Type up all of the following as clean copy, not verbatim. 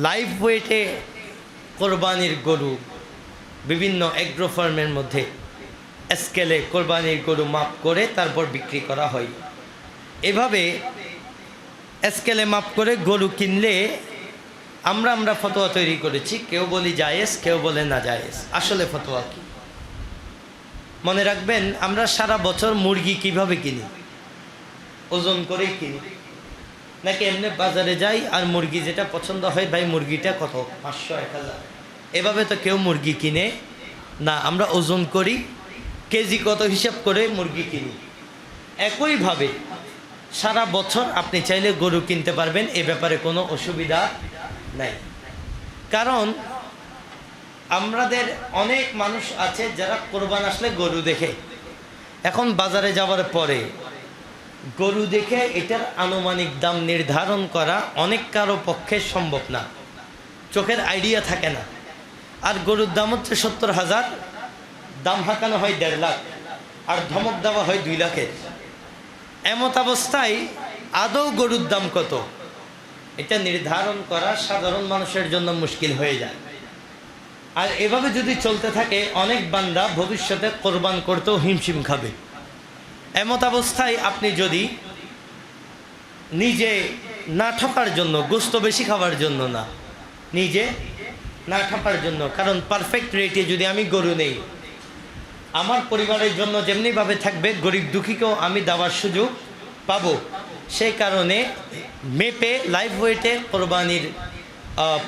Live ওয়েটে কোরবানির গরু বিভিন্ন এগ্রো ফার্মের মধ্যে স্কেলে কোরবানির গরু মাপ করে তারপর বিক্রি করা হয়। এভাবে স্কেলে মাপ করে গরু কিনলে আমরা ফতোয়া তৈরি করেছি, কেউ বলি জায়েজ, কেউ বলে না জায়েজ। আসলে ফতোয়া কি মনে রাখবেন, আমরা সারা বছর মুরগি কিভাবে কিনি? ওজন করেই কিনি, নাকি এমনি বাজারে যাই আর মুরগি যেটা পছন্দ হয়, ভাই মুরগিটা কত, 500 1000, এভাবে তো কেউ মুরগি কিনে না। আমরা ওজন করি, কেজি কত হিসাব করে মুরগি কিনি। একইভাবে সারা বছর আপনি চাইলে গরু কিনতে পারবেন, এ ব্যাপারে কোনো অসুবিধা নাই। কারণ আমাদের অনেক মানুষ আছে যারা কোরবান আসলে গরু দেখে, এখন বাজারে যাওয়ার পরে গরু দেখে এটার আনুমানিক দাম নির্ধারণ করা অনেক কারো পক্ষে সম্ভব না, চোখের আইডিয়া থাকে না। আর গরুর দাম হচ্ছে 70,000, দাম হাঁকানো হয় 1.5 লাখ, আর ধমক দেওয়া হয় 2 লাখের। এমত অবস্থায় আদৌ গরুর দাম কত এটা নির্ধারণ করা সাধারণ মানুষের জন্য মুশকিল হয়ে যায়। আর এভাবে যদি চলতে থাকে অনেক বান্দা ভবিষ্যতে কোরবান করতেও হিমশিম খাবে। এমত অবস্থায় আপনি যদি নিজে না ঠকার জন্য, গোস্ত বেশি খাওয়ার জন্য না, নিজে না ঠকার জন্য, কারণ পারফেক্ট রেটে যদি আমি গরু নেই, আমার পরিবারের জন্য যেমনিভাবে থাকবে গরিব দুঃখীকেও আমি দেওয়ার সুযোগ পাবো। সেই কারণে মেপে লাইভ ওয়েটে কোরবানির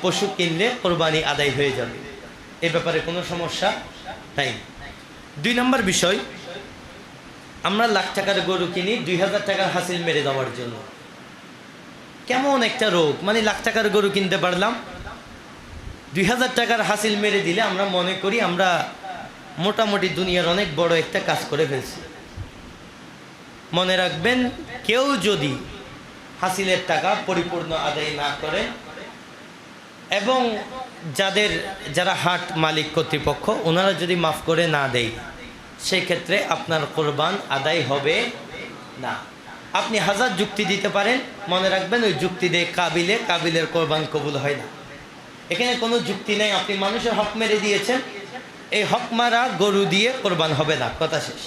পশু কিনলে কোরবানি আদায় হয়ে যাবে, এ ব্যাপারে কোনো সমস্যা নাই। 2 নম্বর বিষয়, আমরা লাখ টাকার গরু কিনি 2000 টাকার হাসিল মেরে দেওয়ার জন্য। কেমন একটা রোগ, মানে লাখ টাকার গরু কিনতে পারলাম, 2000 টাকার হাসিল মেরে দিলে আমরা মনে করি আমরা মোটামুটি দুনিয়ার অনেক বড় একটা কাজ করে ফেলছি। মনে রাখবেন, কেউ যদি হাসিলের টাকা পরিপূর্ণ আদায় না করে এবং যারা হাট মালিক কর্তৃপক্ষ ওনারা যদি মাফ করে না দেয়, সেই ক্ষেত্রে আপনার কোরবান আদায় হবে না। আপনি 1000 যুক্তি দিতে পারেন, মনে রাখবেন ওই যুক্তি দিয়ে কাবিলের কোরবান কবুল হয় না। এখানে কোনো যুক্তি নেই, আপনি মানুষের হক মেরে দিয়েছেন, এই হক মারা গরু দিয়ে কোরবান হবে না, কথা শেষ।